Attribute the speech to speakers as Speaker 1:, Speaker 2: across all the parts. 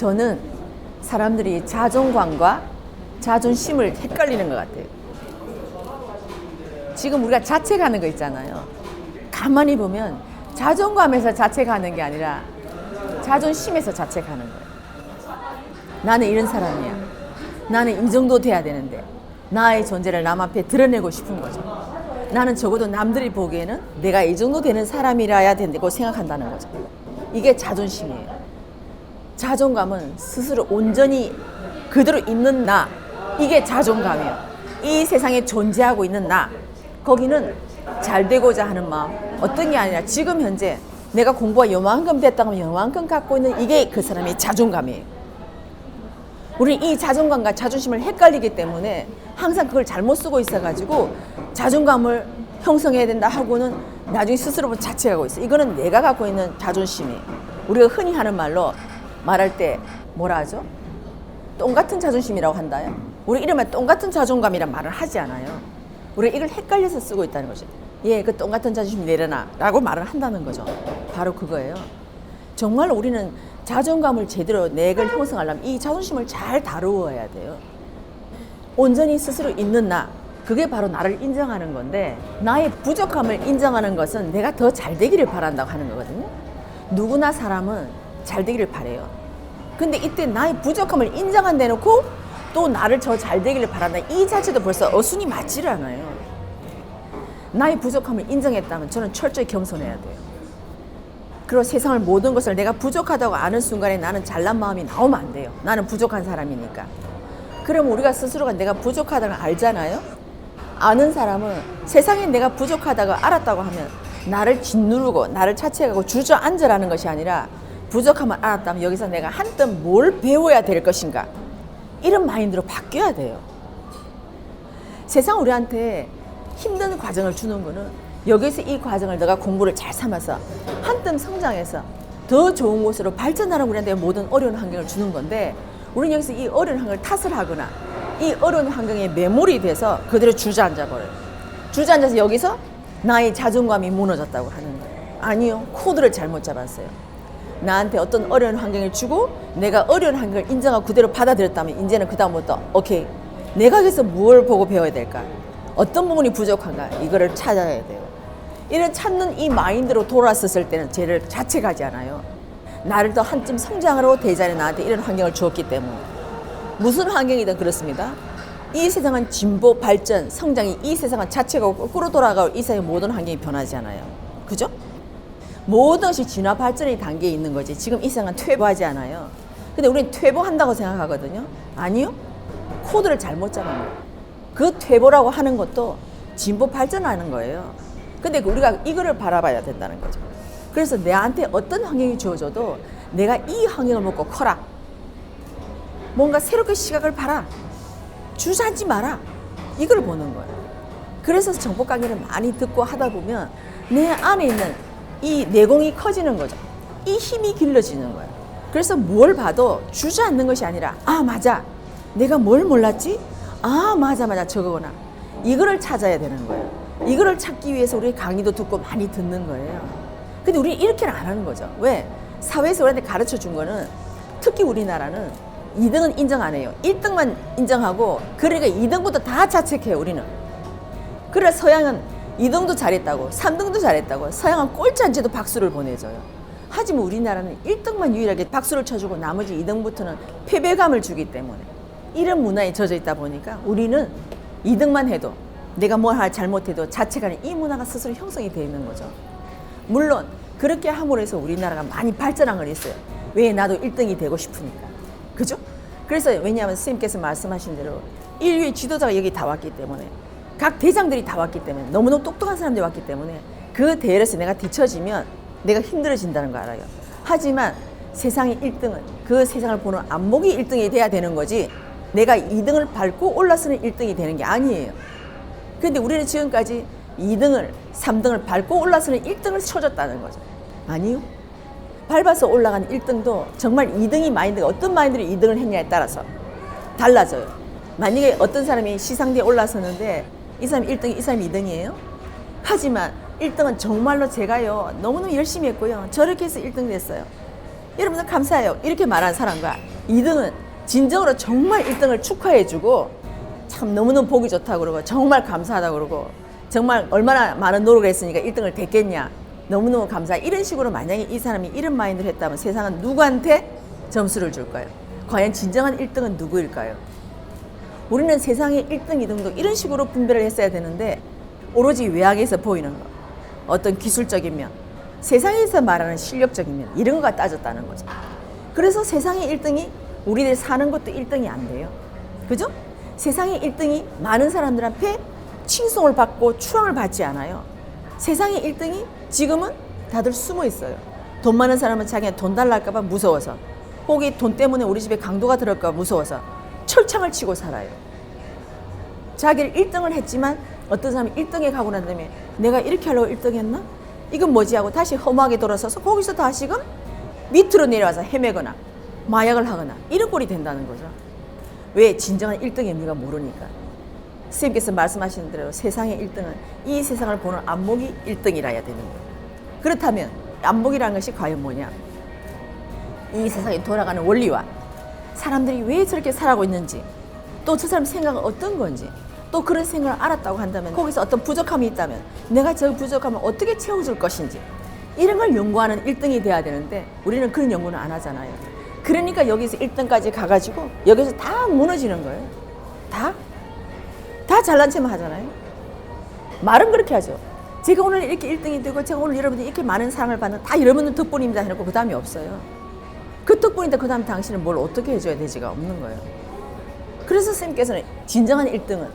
Speaker 1: 저는 사람들이 자존감과 자존심을 헷갈리는 것 같아요. 지금 우리가 자책하는 거 있잖아요. 가만히 보면 자존감에서 자책하는 게 아니라 자존심에서 자책하는 거예요. 나는 이런 사람이야. 나는 이 정도 돼야 되는데 나의 존재를 남 앞에 드러내고 싶은 거죠. 나는 적어도 남들이 보기에는 내가 이 정도 되는 사람이라야 된다고 생각한다는 거죠. 이게 자존심이에요. 자존감은 스스로 온전히 그대로 있는 나, 이게 자존감이에요. 이 세상에 존재하고 있는 나, 거기는 잘 되고자 하는 마음, 어떤 게 아니라 지금 현재 내가 공부가 요만큼 됐다고 하면 요만큼 갖고 있는 이게 그 사람의 자존감이에요. 우리는 이 자존감과 자존심을 헷갈리기 때문에 항상 그걸 잘못 쓰고 있어가지고 자존감을 형성해야 된다 하고는 나중에 스스로 자책하고 있어요. 이거는 내가 갖고 있는 자존심이에요. 우리가 흔히 하는 말로 말할 때 뭐라 하죠? 똥 같은 자존심이라고 한다요. 우리 이름에 똥 같은 자존감이란 말을 하지 않아요. 우리가 이걸 헷갈려서 쓰고 있다는 거죠. 예, 그 똥 같은 자존심 내려놔 라고 말을 한다는 거죠. 바로 그거예요. 정말 우리는 자존감을 제대로 내가 형성하려면 이 자존심을 잘 다루어야 돼요. 온전히 스스로 있는 나, 그게 바로 나를 인정하는 건데, 나의 부족함을 인정하는 것은 내가 더 잘 되기를 바란다고 하는 거거든요. 누구나 사람은 잘 되기를 바래요. 근데 이때 나의 부족함을 인정 안 대놓고 또 나를 더 잘 되기를 바란다, 이 자체도 벌써 어순이 맞지를 않아요. 나의 부족함을 인정했다면 저는 철저히 겸손해야 돼요. 그리고 세상을 모든 것을 내가 부족하다고 아는 순간에 나는 잘난 마음이 나오면 안 돼요. 나는 부족한 사람이니까. 그럼 우리가 스스로가 내가 부족하다는 걸 알잖아요. 아는 사람은 세상에 내가 부족하다고 알았다고 하면 나를 짓누르고 나를 자책하고 주저앉으라는 것이 아니라, 부족함을 알았다면 여기서 내가 한껏 뭘 배워야 될 것인가, 이런 마인드로 바뀌어야 돼요. 세상 우리한테 힘든 과정을 주는 거는 여기서 이 과정을 내가 공부를 잘 삼아서 한뜸 성장해서 더 좋은 곳으로 발전하는 우리한테 모든 어려운 환경을 주는 건데, 우리는 여기서 이 어려운 환경을 탓을 하거나 이 어려운 환경에 매몰이 돼서 그대로 주저앉아 버려요. 주저앉아서 여기서 나의 자존감이 무너졌다고 하는 거예요. 아니요, 코드를 잘못 잡았어요. 나한테 어떤 어려운 환경을 주고 내가 어려운 환경을 인정하고 그대로 받아들였다면 이제는 그 다음부터 오케이, 내가 여기서 뭘 보고 배워야 될까, 어떤 부분이 부족한가, 이거를 찾아야 돼요. 이런 찾는 이 마인드로 돌아섰을 때는 쟤를 자책하지 않아요. 나를 더 한쯤 성장으로 대자리 나한테 이런 환경을 주었기 때문에. 무슨 환경이든 그렇습니다. 이 세상은 진보, 발전, 성장이, 이 세상은 자책하고 거꾸로 돌아가고 이 세상의 모든 환경이 변하지 않아요. 그죠? 모든 것이 진화 발전의 단계에 있는 거지. 지금 이 세상은 퇴보하지 않아요. 근데 우리는 퇴보한다고 생각하거든요. 아니요. 코드를 잘못 잡은 거예요. 그 퇴보라고 하는 것도 진보 발전하는 거예요. 근데 우리가 이거를 바라봐야 된다는 거죠. 그래서 내한테 어떤 환경이 주어져도 내가 이 환경을 먹고 커라. 뭔가 새롭게 시각을 봐라. 주저앉지 마라. 이걸 보는 거예요. 그래서 정보 강의를 많이 듣고 하다 보면 내 안에 있는 이 내공이 커지는 거죠. 이 힘이 길러지는 거예요. 그래서 뭘 봐도 주저앉는 것이 아니라, 아 맞아, 내가 뭘 몰랐지? 아 맞아 저거구나. 이거를 찾아야 되는 거예요. 이거를 찾기 위해서 우리 강의도 듣고 많이 듣는 거예요. 근데 우리 이렇게는 안 하는 거죠. 왜? 사회에서 우리한테 가르쳐 준 거는, 특히 우리나라는 2등은 인정 안 해요. 1등만 인정하고, 그러니까 2등부터 다 자책해요, 우리는. 그래 서양은 2등도 잘했다고, 3등도 잘했다고, 서양은 꼴찌 안 째도 박수를 보내줘요. 하지만 우리나라는 1등만 유일하게 박수를 쳐주고 나머지 2등부터는 패배감을 주기 때문에, 이런 문화에 젖어 있다 보니까 우리는 2등만 해도, 내가 뭘 잘못해도 자책하는 이 문화가 스스로 형성이 되어 있는 거죠. 물론 그렇게 함으로 해서 우리나라가 많이 발전한 건 있어요. 왜? 나도 1등이 되고 싶으니까. 그죠? 그래서 왜냐하면 선생님께서 말씀하신 대로 인류의 지도자가 여기 다 왔기 때문에, 각 대장들이 다 왔기 때문에, 너무너무 똑똑한 사람들이 왔기 때문에 그 대열에서 내가 뒤처지면 내가 힘들어진다는 거 알아요. 하지만 세상의 1등은 그 세상을 보는 안목이 1등이 돼야 되는 거지, 내가 2등을 밟고 올라서는 1등이 되는 게 아니에요. 근데 우리는 지금까지 2등을, 3등을 밟고 올라서는 1등을 쳐줬다는 거죠. 아니요. 밟아서 올라간 1등도 정말 2등이 마인드가, 어떤 마인드로 2등을 했냐에 따라서 달라져요. 만약에 어떤 사람이 시상대에 올라섰는데 이 사람이 1등, 이 사람이 2등이에요. 하지만 1등은 정말로 제가요 너무너무 열심히 했고요, 저렇게 해서 1등 됐어요. 여러분들 감사해요. 이렇게 말하는 사람과 2등은 진정으로 정말 1등을 축하해주고 참 너무너무 보기 좋다고 그러고 정말 감사하다고 그러고 정말 얼마나 많은 노력을 했으니까 1등을 됐겠냐. 너무너무 감사. 이런 식으로 만약에 이 사람이 이런 마인드를 했다면 세상은 누구한테 점수를 줄까요? 과연 진정한 1등은 누구일까요? 우리는 세상의 1등, 2등도 이런 식으로 분별을 했어야 되는데 오로지 외향에서 보이는 거, 어떤 기술적인 면, 세상에서 말하는 실력적인 면 이런 거가 따졌다는 거죠. 그래서 세상의 1등이 우리들 사는 것도 1등이 안 돼요. 그죠? 세상의 1등이 많은 사람들 앞에 칭송을 받고 추앙을 받지 않아요. 세상의 1등이 지금은 다들 숨어 있어요. 돈 많은 사람은 자기가 돈 달라 할까 봐 무서워서, 혹이 돈 때문에 우리 집에 강도가 들어올까 봐 무서워서 철창을 치고 살아요. 자기를 1등을 했지만 어떤 사람이 1등에 가고 난 다음에 내가 이렇게 하려고 1등 했나? 이건 뭐지 하고 다시 험하게 돌아서서 거기서 다시금 밑으로 내려와서 헤매거나 마약을 하거나 이런 꼴이 된다는 거죠. 왜? 진정한 1등의 의미가 모르니까. 선생님께서 말씀하시는 대로 세상의 1등은 이 세상을 보는 안목이 1등이라 해야 되는 거예요. 그렇다면 안목이라는 것이 과연 뭐냐? 이 세상에 돌아가는 원리와 사람들이 왜 저렇게 살아가고 있는지, 또 저 사람 생각은 어떤 건지, 또 그런 생각을 알았다고 한다면 거기서 어떤 부족함이 있다면 내가 저 부족함을 어떻게 채워줄 것인지 이런 걸 연구하는 1등이 돼야 되는데 우리는 그런 연구는 안 하잖아요. 그러니까 여기서 1등까지 가가지고 여기서 다 무너지는 거예요. 다 잘난 체만 하잖아요. 말은 그렇게 하죠. 제가 오늘 이렇게 1등이 되고 제가 오늘 여러분들이 이렇게 많은 사랑을 받는 다 여러분들 덕분입니다 해놓고 그 다음이 없어요. 그 덕분인데 그 다음 당신은 뭘 어떻게 해줘야 되지가 없는 거예요. 그래서 선생님께서는 진정한 1등은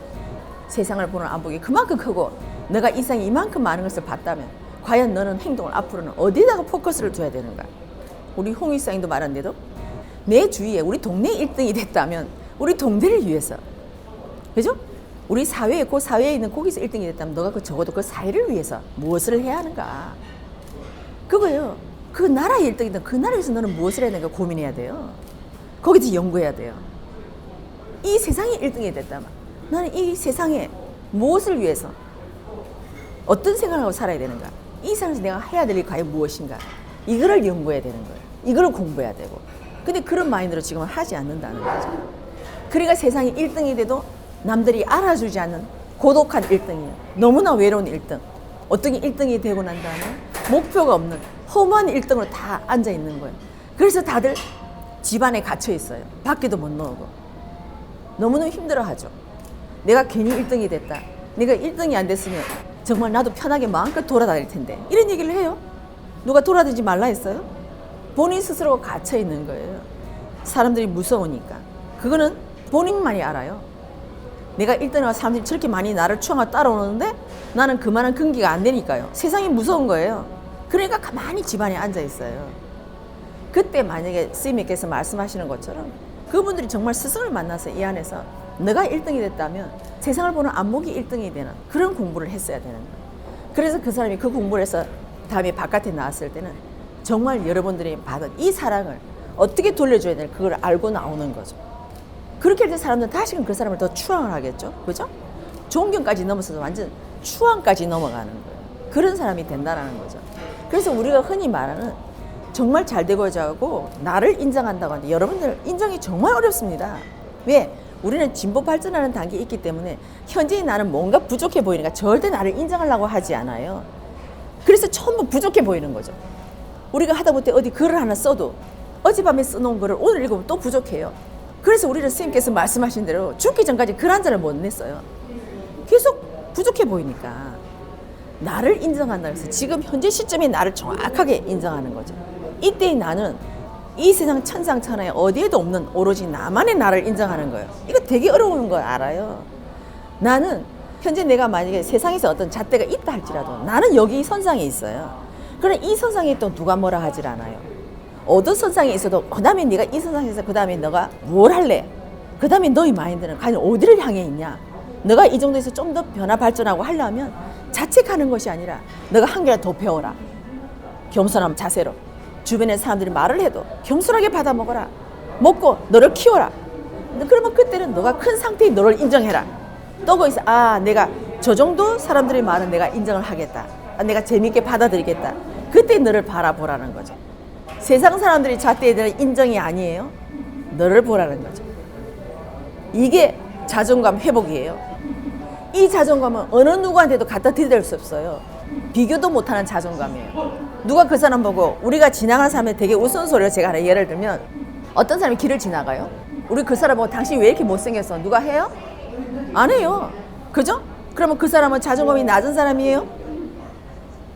Speaker 1: 세상을 보는 안목이 그만큼 크고 너가 이 세상에 이만큼 많은 것을 봤다면 과연 너는 행동을 앞으로는 어디다가 포커스를 둬야 되는가? 우리 홍익상도 말한대도 내 주위에 우리 동네 1등이 됐다면 우리 동네를 위해서, 그죠? 우리 사회에 그 사회에 있는 거기서 1등이 됐다면 너가 적어도 그 사회를 위해서 무엇을 해야 하는가? 그거요. 그 나라의 1등이든 그 나라에서 너는 무엇을 해야 되는가 고민해야 돼요. 거기서 연구해야 돼요. 이 세상의 1등이 됐다면 나는 이 세상에 무엇을 위해서 어떤 생각을 하고 살아야 되는가? 이 세상에서 내가 해야 될 일이 과연 무엇인가? 이거를 연구해야 되는 거예요. 이거를 공부해야 되고. 근데 그런 마인드로 지금은 하지 않는다는 거죠. 그러니까 세상에 1등이 돼도 남들이 알아주지 않는 고독한 1등이에요. 너무나 외로운 1등. 어떻게 1등이 되고 난 다음에 목표가 없는 허무한 1등으로 다 앉아 있는 거예요. 그래서 다들 집안에 갇혀 있어요. 밖에도 못 나오고. 너무너무 힘들어하죠. 내가 괜히 1등이 됐다. 내가 1등이 안 됐으면 정말 나도 편하게 마음껏 돌아다닐 텐데. 이런 얘기를 해요. 누가 돌아다니지 말라 했어요? 본인 스스로가 갇혀 있는 거예요. 사람들이 무서우니까. 그거는 본인만이 알아요. 내가 1등이라고 사람들이 저렇게 많이 나를 추앙하고 따라오는데 나는 그만한 근기가 안 되니까요. 세상이 무서운 거예요. 그러니까 가만히 집안에 앉아 있어요. 그때 만약에 스님께서 말씀하시는 것처럼 그분들이 정말 스승을 만나서 이 안에서 너가 1등이 됐다면 세상을 보는 안목이 1등이 되는 그런 공부를 했어야 되는 거예요. 그래서 그 사람이 그 공부를 해서 다음에 바깥에 나왔을 때는 정말 여러분들이 받은 이 사랑을 어떻게 돌려줘야 되나 그걸 알고 나오는 거죠. 그렇게 할 때 사람들은 다시금 그 사람을 더 추앙을 하겠죠. 그죠? 존경까지 넘어서서 완전 추앙까지 넘어가는 거예요. 그런 사람이 된다는 거죠. 그래서 우리가 흔히 말하는 정말 잘 되고자 하고 나를 인정한다고 하는데 여러분들 인정이 정말 어렵습니다. 왜? 우리는 진보 발전하는 단계에 있기 때문에 현재의 나는 뭔가 부족해 보이니까 절대 나를 인정하려고 하지 않아요. 그래서 전부 부족해 보이는 거죠. 우리가 하다못해 어디 글을 하나 써도 어젯밤에 써놓은 글을 오늘 읽으면 또 부족해요. 그래서 우리는 선생님께서 말씀하신 대로 죽기 전까지 글 한 잔을 못 냈어요. 계속 부족해 보이니까 나를 인정한다 해서 지금 현재 시점에 나를 정확하게 인정하는 거죠. 이때의 나는 이 세상 천상천하에 어디에도 없는 오로지 나만의 나를 인정하는 거예요. 이거 되게 어려운 걸 알아요. 나는 현재 내가 만약에 세상에서 어떤 잣대가 있다 할지라도 나는 여기 이 선상에 있어요. 그럼 이 선상에 또 누가 뭐라 하질 않아요. 어떤 선상에 있어도 그 다음에 네가 이 선상에서 그 다음에 너가 뭘 할래? 그 다음에 너의 마인드는 과연 어디를 향해 있냐? 너가 이 정도에서 좀 더 변화 발전하고 하려면 자책하는 것이 아니라 너가 한 개라도 더 배워라. 겸손한 자세로. 주변의 사람들이 말을 해도 겸손하게 받아 먹어라. 먹고 너를 키워라. 그러면 그때는 너가 큰 상태의 너를 인정해라. 또 거기서 내가 저 정도 사람들의 말은 내가 인정을 하겠다. 내가 재미있게 받아들이겠다. 그때 너를 바라보라는 거죠. 세상 사람들이 잣대에 대한 인정이 아니에요. 너를 보라는 거죠. 이게 자존감 회복이에요. 이 자존감은 어느 누구한테도 갖다 대들 수 없어요. 비교도 못하는 자존감이에요. 누가 그 사람 보고 우리가 지나가는 사람에 되게 우스운소리를 제가 하나 예를 들면 어떤 사람이 길을 지나가요. 우리 그 사람 보고 당신 왜 이렇게 못생겼어? 누가 해요? 안 해요. 그죠? 그러면 그 사람은 자존감이 낮은 사람이에요?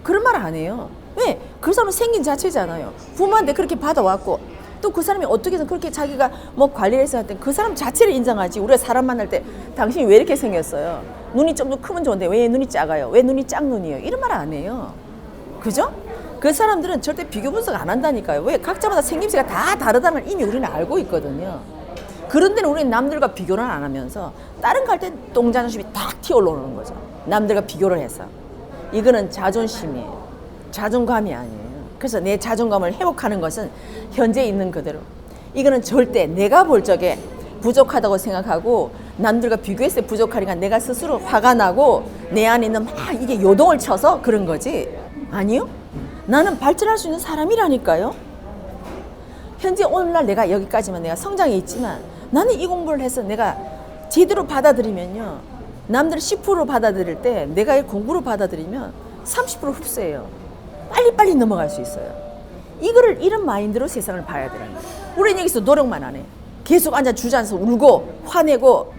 Speaker 1: 그런 말 안 해요. 왜? 그 사람은 생긴 자체잖아요. 부모한테 그렇게 받아왔고 또 그 사람이 어떻게든 그렇게 자기가 뭐 관리를 했을 때 그 사람 자체를 인정하지. 우리가 사람 만날 때 당신이 왜 이렇게 생겼어요? 눈이 좀 더 크면 좋은데 왜 눈이 작아요? 왜 눈이 짝눈이에요? 이런 말 안 해요. 그죠? 그 사람들은 절대 비교 분석 안 한다니까요. 왜? 각자마다 생김새가 다 다르다는 걸 이미 우리는 알고 있거든요. 그런 데는 우리는 남들과 비교를 안 하면서 다른 갈 때 똥자존심이 탁 튀어 올라오는 거죠. 남들과 비교를 해서. 이거는 자존심이에요. 자존감이 아니에요. 그래서 내 자존감을 회복하는 것은 현재 있는 그대로. 이거는 절대 내가 볼 적에 부족하다고 생각하고 남들과 비교했을 때 부족하니까 내가 스스로 화가 나고 내 안에 있는 막 이게 요동을 쳐서 그런 거지. 아니요. 나는 발전할 수 있는 사람이라니까요. 현재 오늘날 내가 여기까지만 내가 성장해 있지만 나는 이 공부를 해서 내가 제대로 받아들이면요. 남들 10% 받아들일 때 내가 이 공부로 받아들이면 30% 흡수해요. 빨리빨리 넘어갈 수 있어요. 이거를 이런 마인드로 세상을 봐야 되는 거예요. 우리는 여기서 노력만 안 해. 계속 앉아 주저앉아서 울고 화내고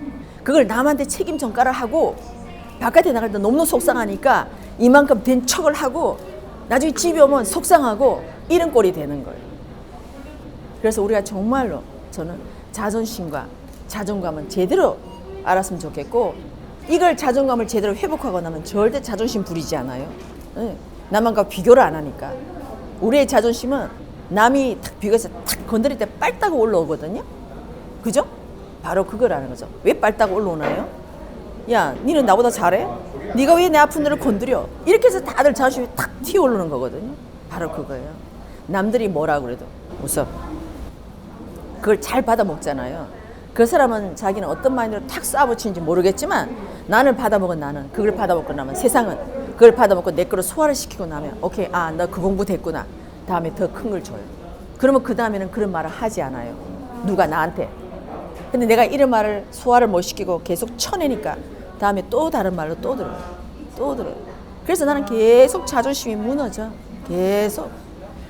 Speaker 1: 그걸 남한테 책임 전가를 하고 바깥에 나갈 때 너무너무 속상하니까 이만큼 된 척을 하고 나중에 집에 오면 속상하고 이런 꼴이 되는 거예요. 그래서 우리가 정말로 저는 자존심과 자존감은 제대로 알았으면 좋겠고 이걸 자존감을 제대로 회복하고 나면 절대 자존심 부리지 않아요. 네. 남한과 비교를 안 하니까. 우리의 자존심은 남이 탁 비교해서 탁 건드릴 때 빨다고 올라오거든요. 그죠? 바로 그거라는 거죠. 왜 빨다고 올라오나요? 야, 니는 나보다 잘해? 네가 왜 내 아픈 데를 건드려? 이렇게 해서 다들 자존심이 탁 튀어 오르는 거거든요. 바로 그거예요. 남들이 뭐라 그래도 웃어. 그걸 잘 받아 먹잖아요. 그 사람은 자기는 어떤 마인드로 탁 쏴붙이는지 모르겠지만 나는 받아먹은 나는 그걸 받아먹고 나면 세상은 그걸 받아먹고 내 거로 소화를 시키고 나면 오케이, 아, 너 그 공부 됐구나. 다음에 더 큰 걸 줘요. 그러면 그 다음에는 그런 말을 하지 않아요. 누가 나한테. 근데 내가 이런 말을 소화를 못 시키고 계속 쳐내니까 다음에 또 다른 말로 또 들어요. 또 들어요. 그래서 나는 계속 자존심이 무너져. 계속.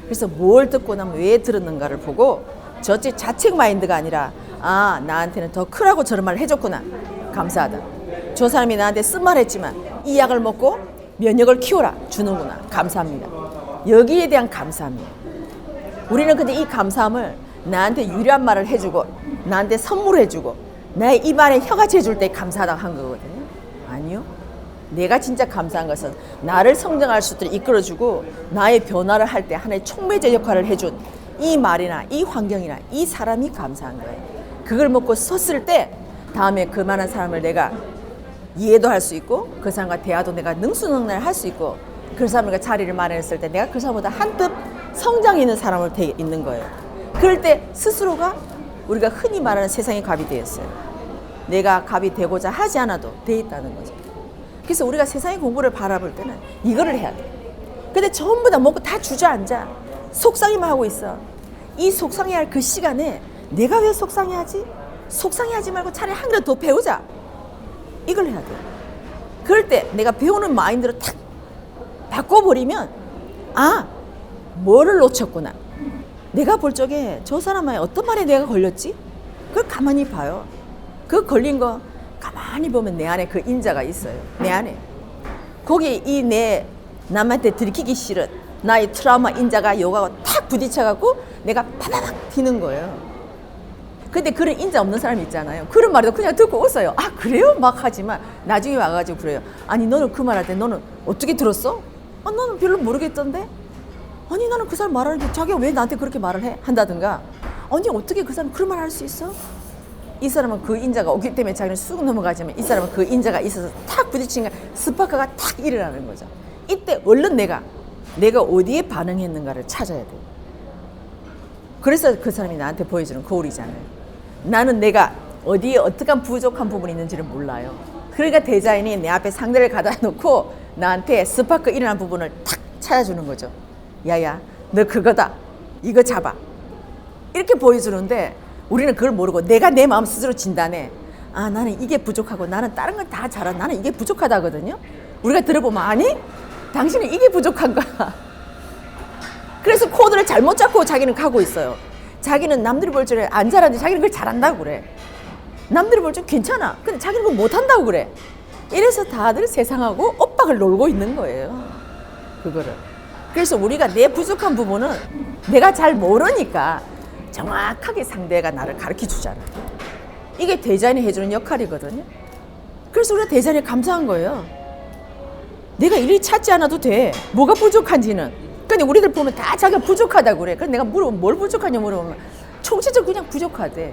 Speaker 1: 그래서 뭘 듣고 나면 왜 들었는가를 보고 저째 자책 마인드가 아니라 아, 나한테는 더 크라고 저런 말을 해줬구나. 감사하다. 저 사람이 나한테 쓴 말 했지만 이 약을 먹고 면역을 키워라. 주는구나. 감사합니다. 여기에 대한 감사합니다. 우리는 근데 이 감사함을 나한테 유리한 말을 해주고 나한테 선물해주고 나의 입안에 혀같이 해줄 때 감사하다고 한 거거든요. 아니요. 내가 진짜 감사한 것은 나를 성장할 수 있도록 이끌어주고 나의 변화를 할 때 하나의 촉매제 역할을 해준 이 말이나 이 환경이나 이 사람이 감사한 거예요. 그걸 먹고 섰을 때 다음에 그만한 사람을 내가 이해도 할 수 있고 그 사람과 대화도 내가 능수능란을 할 수 있고 그 사람과 자리를 마련했을 때 내가 그 사람보다 한뼘 성장 있는 사람으로 돼 있는 거예요. 그럴 때 스스로가 우리가 흔히 말하는 세상의 갑이 되었어요. 내가 갑이 되고자 하지 않아도 돼 있다는 거죠. 그래서 우리가 세상의 공부를 바라볼 때는 이거를 해야 돼. 근데 전부 다 먹고 다 주저앉아. 속상해만 하고 있어. 이 속상해할 그 시간에 내가 왜 속상해하지? 속상해하지 말고 차라리 한 그릇 더 배우자. 이걸 해야 돼. 그럴 때 내가 배우는 마인드로 탁 바꿔버리면 아, 뭐를 놓쳤구나. 내가 볼 적에 저 사람의 어떤 말에 내가 걸렸지? 그걸 가만히 봐요. 그 걸린 거 가만히 보면 내 안에 그 인자가 있어요. 내 안에. 거기에 이 내 남한테 들키기 싫은 나의 트라우마 인자가 요가하고 탁 부딪혀갖고 내가 파다닥 튀는 거예요. 근데 그런 인자 없는 사람 있잖아요. 그런 말도 그냥 듣고 웃어요. 아, 그래요? 막 하지만 나중에 와가지고 그래요. 아니, 너는 그 말할 때 너는 어떻게 들었어? 아, 나는 별로 모르겠던데? 아니, 나는 그 사람 말하는데 자기가 왜 나한테 그렇게 말을 해? 한다든가. 아니, 어떻게 그 사람 그런 말 할 수 있어? 이 사람은 그 인자가 오기 때문에 자기는 쑥 넘어가지만 이 사람은 그 인자가 있어서 탁 부딪히니까 스파크가 탁 일어나는 거죠. 이때 얼른 내가 어디에 반응했는가를 찾아야 돼요. 그래서 그 사람이 나한테 보여주는 거울이잖아요. 나는 내가 어디에 어떻게 부족한 부분이 있는지를 몰라요. 그러니까 대자연이 내 앞에 상대를 가다 놓고 나한테 스파크 일어난 부분을 탁 찾아주는 거죠. 야야, 너 그거다. 이거 잡아. 이렇게 보여주는데 우리는 그걸 모르고 내가 내 마음 스스로 진단해. 아, 나는 이게 부족하고 나는 다른 걸 다 잘한 나는 이게 부족하다거든요. 우리가 들어보면 아니? 당신은 이게 부족한 거야. 그래서 코드를 잘못 잡고 자기는 가고 있어요. 자기는 남들이 볼 줄 안 잘하는데 자기는 그걸 잘한다고 그래. 남들이 볼 줄 괜찮아. 근데 자기는 그걸 못한다고 그래. 이래서 다들 세상하고 엇박을 놀고 있는 거예요. 그거를. 그래서 우리가 내 부족한 부분은 내가 잘 모르니까 정확하게 상대가 나를 가르쳐 주잖아. 이게 대자연이 해주는 역할이거든요. 그래서 우리가 대자연에 감사한 거예요. 내가 일일이 찾지 않아도 돼. 뭐가 부족한지는. 근데 우리들 보면 다 자기가 부족하다고 그래. 그래서 내가 물어보면 뭘 부족하냐 물어보면 총체적으로 그냥 부족하대.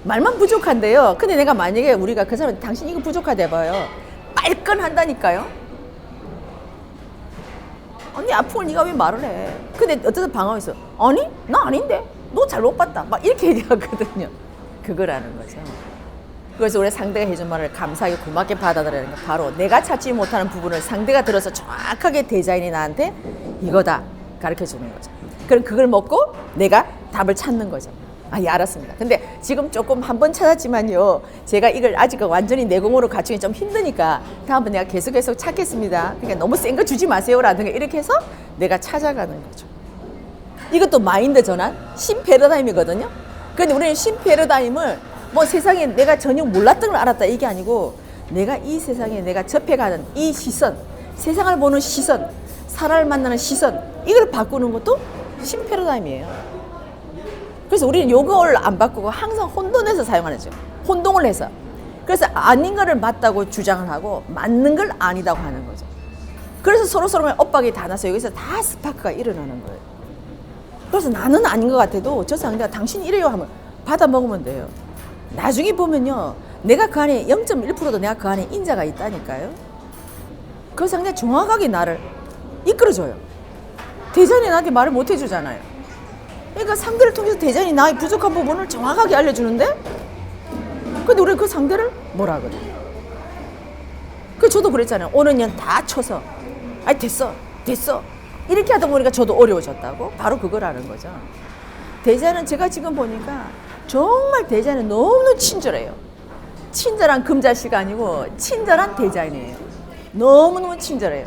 Speaker 1: 말만 부족한데요. 근데 내가 만약에 우리가 그 사람 당신 이거 부족하대 봐요. 빨끈한다니까요. 언니 아픈 걸 네가 왜 말을 해? 근데 어떤 방황했어. 아니 나 아닌데 너 잘 못 봤다. 막 이렇게 얘기하거든요. 그거라는 거죠. 그래서 우리 상대가 해준 말을 감사하게 고맙게 받아들이는 거 바로 내가 찾지 못하는 부분을 상대가 들어서 정확하게 대자연이 나한테 이거다 가르쳐 주는 거죠. 그럼 그걸 먹고 내가 답을 찾는 거죠. 아, 예, 알았습니다. 근데 지금 조금 한 번 찾았지만요. 제가 이걸 아직 완전히 내공으로 갖추기 좀 힘드니까 다음번 내가 계속 찾겠습니다. 그러니까 너무 센 거 주지 마세요라든가 이렇게 해서 내가 찾아가는 거죠. 이것도 마인드 전환, 신패러다임이거든요. 그런데 우리는 신패러다임을 뭐 세상에 내가 전혀 몰랐던 걸 알았다 이게 아니고 내가 이 세상에 내가 접해가는 이 시선, 세상을 보는 시선, 사람을 만나는 시선 이걸 바꾸는 것도 신패러다임이에요. 그래서 우리는 요걸 안 바꾸고 항상 혼돈해서 사용하는 거죠. 혼동을 해서. 그래서 아닌 거를 맞다고 주장을 하고 맞는 걸 아니다고 하는 거죠. 그래서 서로 엇박이 다 나서 여기서 다 스파크가 일어나는 거예요. 그래서 나는 아닌 것 같아도 저 상대가 당신이 이래요 하면 받아 먹으면 돼요. 나중에 보면요. 내가 그 안에 0.1%도 내가 그 안에 인자가 있다니까요. 그 상대가 정확하게 나를 이끌어줘요. 대전이 나한테 말을 못 해주잖아요. 그러니까 상대를 통해서 대전이 나의 부족한 부분을 정확하게 알려주는데 근데 우리는 그 상대를 뭐라 하거든. 그 저도 그랬잖아요. 오는 년 다 쳐서 아니 됐어 이렇게 하다 보니까 저도 어려워졌다고. 바로 그거라는 거죠. 대자는 제가 지금 보니까 정말 대자는 너무너무 친절해요. 친절한 금자씨가 아니고 친절한 대자인이에요. 너무너무 친절해요.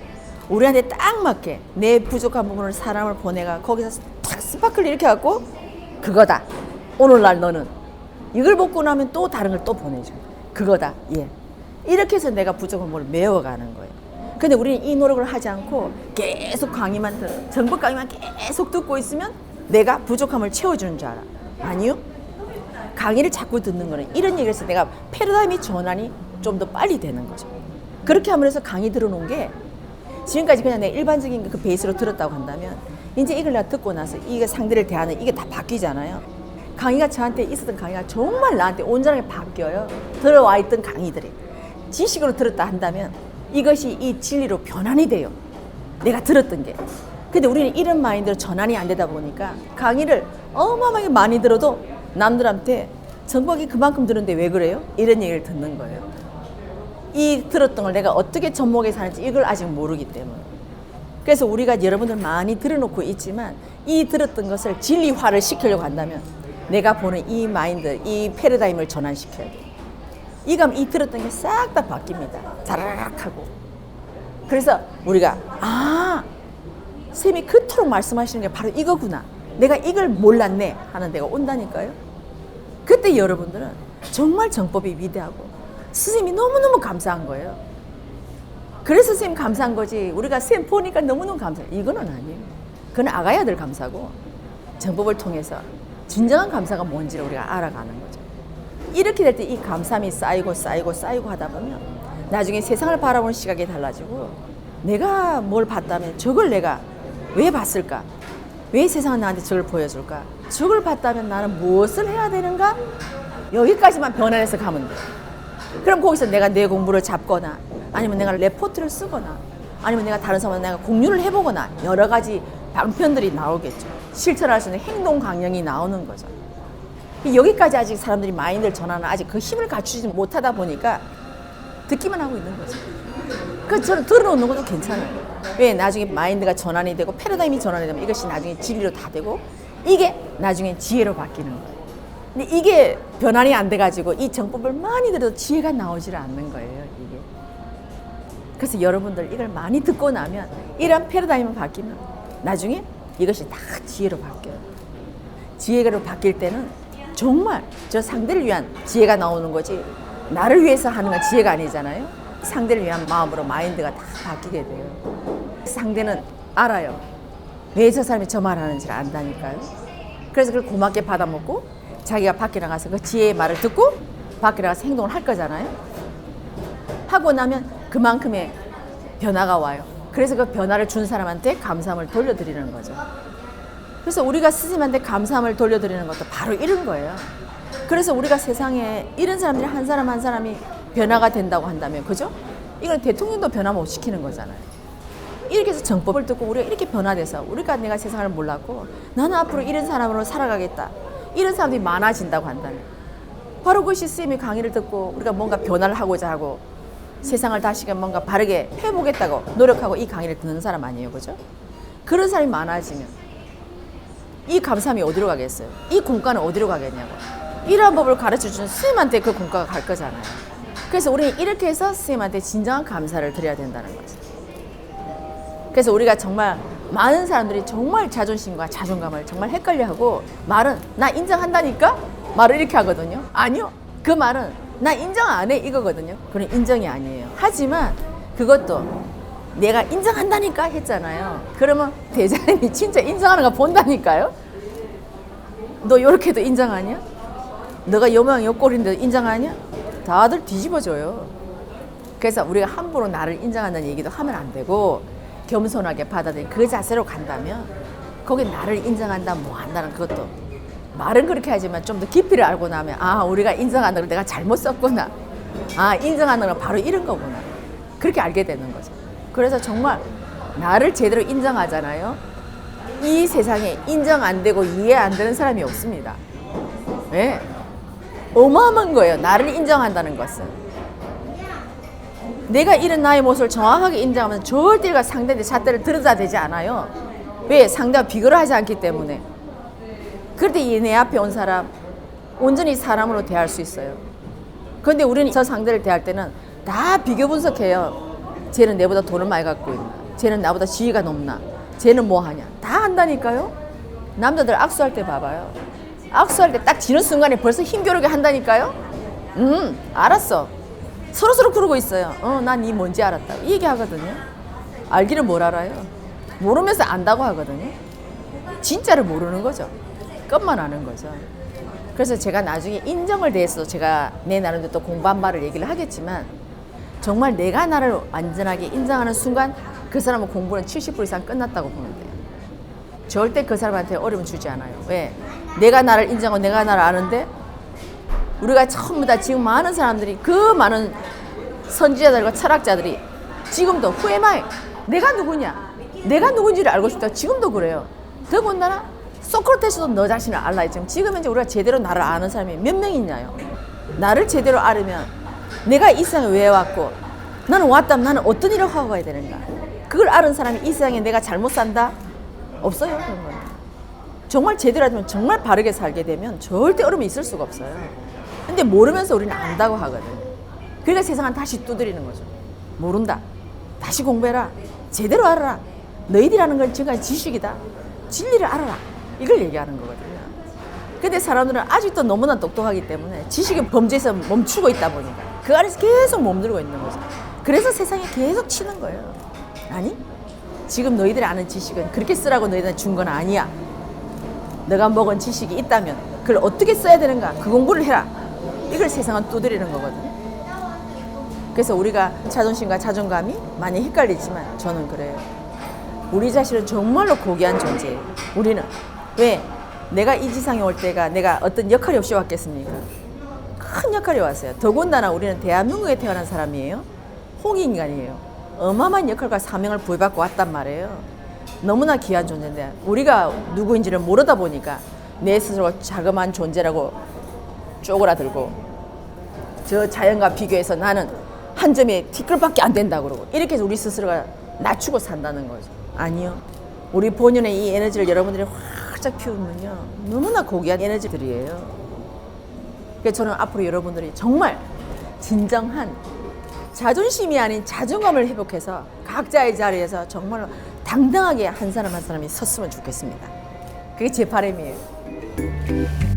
Speaker 1: 우리한테 딱 맞게 내 부족한 부분을 사람을 보내가 거기서 탁 스파클 이렇게 갖고 그거다. 오늘날 너는 이걸 먹고 나면 또 다른 걸 또 보내줘. 그거다. 예. 이렇게 해서 내가 부족한 부분을 메워가는 거예요. 근데 우리는 이 노력을 하지 않고 계속 강의만 들어 정보 강의만 계속 듣고 있으면 내가 부족함을 채워주는 줄 알아. 아니요. 강의를 자꾸 듣는 거는 이런 얘기를 해서 내가 패러다임의 전환이 좀 더 빨리 되는 거죠. 그렇게 하면서 강의 들어놓은 게 지금까지 그냥 내가 일반적인 그 베이스로 들었다고 한다면 이제 이걸 내가 듣고 나서 이게 상대를 대하는 이게 다 바뀌잖아요. 강의가 저한테 있었던 강의가 정말 나한테 온전하게 바뀌어요. 들어와 있던 강의들이 지식으로 들었다 한다면 이것이 이 진리로 변환이 돼요. 내가 들었던 게. 근데 우리는 이런 마인드로 전환이 안 되다 보니까 강의를 어마어마하게 많이 들어도 남들한테 정보가 그만큼 들었는데 왜 그래요? 이런 얘기를 듣는 거예요. 이 들었던 걸 내가 어떻게 접목해서 하는지 이걸 아직 모르기 때문에. 그래서 우리가 여러분들 많이 들어놓고 있지만 이 들었던 것을 진리화를 시키려고 한다면 내가 보는 이 마인드, 이 패러다임을 전환시켜야 돼요. 이감 이 들었던 게 싹 다 바뀝니다. 자라락 하고. 그래서 우리가 쌤이 그토록 말씀하시는 게 바로 이거구나. 내가 이걸 몰랐네 하는 데가 온다니까요. 그때 여러분들은 정말 정법이 위대하고 스님이 너무너무 감사한 거예요. 그래서 쌤 감사한 거지. 우리가 쌤 보니까 너무너무 감사해요. 이거는 아니에요. 그건 아가야들 감사고 정법을 통해서 진정한 감사가 뭔지를 우리가 알아가는 거죠. 이렇게 될 때 이 감사함이 쌓이고 하다 보면 나중에 세상을 바라보는 시각이 달라지고 내가 뭘 봤다면 저걸 내가 왜 봤을까? 왜 세상은 나한테 저걸 보여줄까? 저걸 봤다면 나는 무엇을 해야 되는가? 여기까지만 변환해서 가면 돼. 그럼 거기서 내가 내 공부를 잡거나 아니면 내가 레포트를 쓰거나 아니면 내가 다른 사람과 내가 공유를 해보거나 여러 가지 방편들이 나오겠죠. 실천할 수 있는 행동 강령이 나오는 거죠. 여기까지 아직 사람들이 마인드를 전하는 아직 그 힘을 갖추지 못하다 보니까 듣기만 하고 있는 거죠. 그래서 저는 들어놓는 것도 괜찮아요. 왜? 나중에 마인드가 전환이 되고 패러다임이 전환이 되면 이것이 나중에 진리로 다 되고 이게 나중에 지혜로 바뀌는 거예요. 근데 이게 변환이 안 돼가지고 이 정법을 많이 들어도 지혜가 나오질 않는 거예요, 이게. 그래서 여러분들 이걸 많이 듣고 나면 이런 패러다임을 바뀌면 나중에 이것이 다 지혜로 바뀌어요. 지혜로 바뀔 때는 정말 저 상대를 위한 지혜가 나오는 거지 나를 위해서 하는 건 지혜가 아니잖아요. 상대를 위한 마음으로 마인드가 다 바뀌게 돼요. 상대는 알아요. 왜 저 사람이 저 말하는지를 안다니까요. 그래서 그걸 고맙게 받아먹고 자기가 밖에 나가서 그 지혜의 말을 듣고 밖에 나가서 행동을 할 거잖아요. 하고 나면 그만큼의 변화가 와요. 그래서 그 변화를 준 사람한테 감사함을 돌려드리는 거죠. 그래서 우리가 스님한테 감사함을 돌려드리는 것도 바로 이런 거예요. 그래서 우리가 세상에 이런 사람들이 한 사람 한 사람이 변화가 된다고 한다면, 그죠? 이건 대통령도 변화 못 시키는 거잖아요. 이렇게 해서 정법을 듣고 우리가 이렇게 변화돼서 내가 세상을 몰랐고 나는 앞으로 이런 사람으로 살아가겠다. 이런 사람들이 많아진다고 한다면 바로 그것이 스님의 강의를 듣고 우리가 뭔가 변화를 하고자 하고 세상을 다시금 뭔가 바르게 해보겠다고 노력하고 이 강의를 듣는 사람 아니에요, 그죠? 그런 사람이 많아지면 이 감사함이 어디로 가겠어요? 이 공과는 어디로 가겠냐고. 이러한 법을 가르쳐주는 스님한테 그 공과가 갈 거잖아요. 그래서 우리는 이렇게 해서 스님한테 진정한 감사를 드려야 된다는 거죠. 그래서 우리가 정말 많은 사람들이 정말 자존심과 자존감을 정말 헷갈려하고 말은 나 인정한다니까? 말을 이렇게 하거든요. 아니요. 그 말은 나 인정 안 해 이거거든요. 그건 인정이 아니에요. 하지만 그것도 내가 인정한다니까 했잖아요. 그러면 대장님이 진짜 인정하는 거 본다니까요. 너 요렇게도 인정하냐? 너가 요 모양 요 꼴인데도 인정하냐? 다들 뒤집어져요. 그래서 우리가 함부로 나를 인정한다는 얘기도 하면 안 되고 겸손하게 받아들인 그 자세로 간다면 거기 나를 인정한다 뭐 한다는 그것도 말은 그렇게 하지만 좀 더 깊이를 알고 나면 우리가 인정하는 걸 내가 잘못 썼구나. 인정하는 건 바로 이런 거구나. 그렇게 알게 되는 거죠. 그래서 정말 나를 제대로 인정하잖아요. 이 세상에 인정 안 되고 이해 안 되는 사람이 없습니다. 네. 어마어마한 거예요. 나를 인정한다는 것은. 내가 이런 나의 모습을 정확하게 인정하면 절대 상대의 잣대를 들여다 대지 않아요. 왜? 상대와 비교를 하지 않기 때문에. 그럴 때 내 앞에 온 사람 온전히 사람으로 대할 수 있어요. 그런데 우리는 저 상대를 대할 때는 다 비교 분석해요. 쟤는 내보다 돈을 많이 갖고 있나? 쟤는 나보다 지위가 높나? 쟤는 뭐 하냐? 다 한다니까요. 남자들 악수할 때 봐봐요. 악수할 때 딱 지는 순간에 벌써 힘겨루게 한다니까요. 알았어. 서로서로 그러고 있어요. 난 네 뭔지 알았다고. 이 얘기 하거든요. 알기를 뭘 알아요? 모르면서 안다고 하거든요. 진짜를 모르는 거죠. 것만 아는 거죠. 그래서 제가 나중에 인정을 대해서 제가 내 나름대로 또 공부한 바를 얘기를 하겠지만 정말 내가 나를 완전하게 인정하는 순간 그 사람은 공부는 70% 이상 끝났다고 보면 돼요. 절대 그 사람한테 어려움 주지 않아요. 왜? 내가 나를 인정하고 내가 나를 아는데 우리가 전부 다 지금 많은 사람들이 그 많은 선지자들과 철학자들이 지금도 후에마이 내가 누구냐? 내가 누군지를 알고 싶다. 지금도 그래요. 더군다나 소크라테스도 너 자신을 알라 했지만 지금 현재 우리가 제대로 나를 아는 사람이 몇 명 있냐요. 나를 제대로 알으면 내가 이 세상에 왜 왔고 나는 왔다면 나는 어떤 일을 하고 가야 되는가. 그걸 아는 사람이 이 세상에 내가 잘못 산다? 없어요. 그런 건. 정말 제대로 하면 정말 바르게 살게 되면 절대 어려움이 있을 수가 없어요. 근데 모르면서 우리는 안다고 하거든요. 그러니까 세상은 다시 두드리는 거죠. 모른다. 다시 공부해라. 제대로 알아라. 너희들이 하는 건 지금까지 지식이다. 진리를 알아라. 이걸 얘기하는 거거든요. 근데 사람들은 아직도 너무나 똑똑하기 때문에 지식의 범죄에서 멈추고 있다 보니까 그 안에서 계속 몸들고 있는 거죠. 그래서 세상에 계속 치는 거예요. 아니? 지금 너희들이 아는 지식은 그렇게 쓰라고 너희들한테 준 건 아니야. 너가 먹은 지식이 있다면 그걸 어떻게 써야 되는가? 그 공부를 해라. 이걸 세상은 두드리는 거거든요. 그래서 우리가 자존심과 자존감이 많이 헷갈리지만 저는 그래요. 우리 자신은 정말로 고귀한 존재예요. 우리는. 왜? 내가 이 지상에 올 때가 내가 어떤 역할이 없이 왔겠습니까? 큰 역할이 왔어요. 더군다나 우리는 대한민국에 태어난 사람이에요. 홍익인간이에요. 어마어마한 역할과 사명을 부여받고 왔단 말이에요. 너무나 귀한 존재인데 우리가 누구인지를 모르다 보니까 내 스스로 자그마한 존재라고 쪼그라들고 저 자연과 비교해서 나는 한 점에 티끌밖에 안 된다 그러고 이렇게 해서 우리 스스로가 낮추고 산다는 거죠. 아니요. 우리 본연의 이 에너지를 여러분들이 확 활짝 피우면요 너무나 고귀한 에너지들이에요. 그래서 저는 앞으로 여러분들이 정말 진정한 자존심이 아닌 자존감을 회복해서 각자의 자리에서 정말 당당하게 한 사람 한 사람이 섰으면 좋겠습니다. 그게 제 바람이에요.